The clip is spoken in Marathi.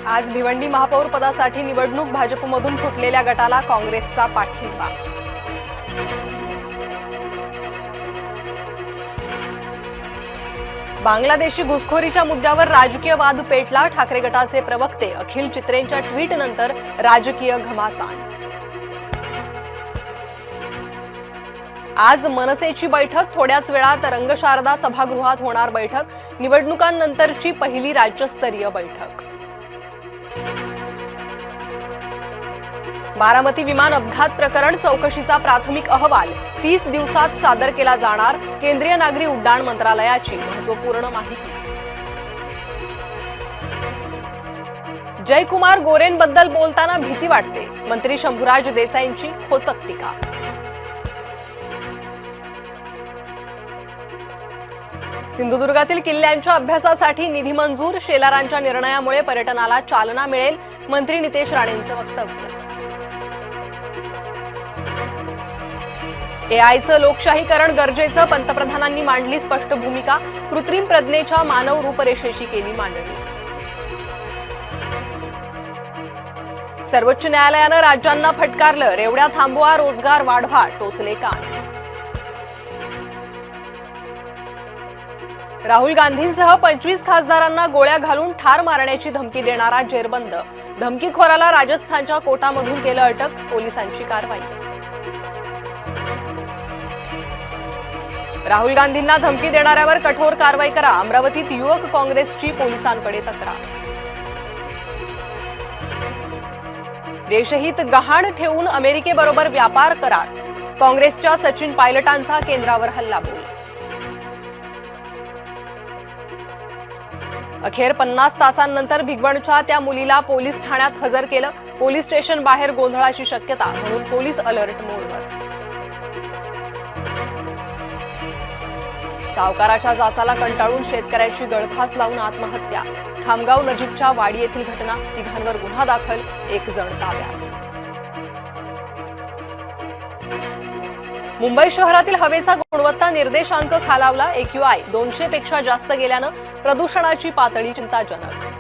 आज भिवंडी महापौर पदासाठी निवडणूक भाजपमधून फुटलेल्या गटाला काँग्रेसचा पाठिंबा। बांगलादेशी घुसखोरीच्या मुद्द्यावर राजकीय वाद पेटला। ठाकरे गटाचे प्रवक्ते अखिल चित्रेंच्या ट्विटनंतर राजकीय घमासान। आज मनसेची बैठक, थोड्याच वेळात रंगशारदा सभागृहात होणार बैठक। निवडणुकांनंतरची पहिली राज्यस्तरीय बैठक। बारामती विमान अपघात प्रकरण चौकशीचा प्राथमिक अहवाल 30 दिवसात सादर केला जाणार। केंद्रीय नागरी उड्डाण मंत्रालयाची महत्त्वपूर्ण माहिती। जयकुमार गोरेंबद्दल बोलताना भीती वाटते, मंत्री शंभूराज देसाईंची खोचक टीका। सिंधुदुर्गातील किल्ल्यांच्या अभ्यासासाठी निधी मंजूर। शेलारांच्या निर्णयामुळे पर्यटनाला चालना मिळेल, मंत्री नितेश राणेंचं वक्तव्य। एआयचं लोकशाहीकरण गरजेचं, पंतप्रधानांनी मांडली स्पष्ट भूमिका। कृत्रिम प्रज्ञेच्या मानव रूपरेषेची केली मांडणी। सर्वोच्च न्यायालयानं राज्यांना फटकारलं, रेवड्या थांबवा, रोजगार वाढवा, टोचले कान। राहुल गांधींसह 25 खासदारांना गोळ्या घालून ठार मारण्याची धमकी देणारा जेरबंद। धमकीखोराला राजस्थानच्या कोटामधून केलं अटक, पोलिसांची कारवाई। राहुल गांधींना धमकी देणाऱ्यावर कठोर कारवाई करा, अमरावतीत युवक काँग्रेसची पोलिसांकडे तक्रार। देशहित गहाण ठेवून अमेरिकेबरोबर व्यापार करार, काँग्रेसच्या सचिन पायलटांचा केंद्रावर हल्लाबोल। अखेर 50 तासांनंतर भिगवणच्या त्या मुलीला पोलीस ठाण्यात हजर केलं। पोलीस स्टेशन बाहेर गोंधळाची शक्यता, म्हणून पोलीस अलर्ट मोडवर। सावकाराच्या जाचाला कंटाळून शेतकऱ्याची गळफास लावून आत्महत्या। खामगाव नजीकच्या वाडी येथील घटना, तिघांवर गुन्हा दाखल, 1 जण ताब्यात। मुंबई शहरातील हवेचा गुणवत्ता निर्देशांक खालावला। AQI 200 पेक्षा जास्त गेल्यानं प्रदूषणाची पातळी चिंताजनक।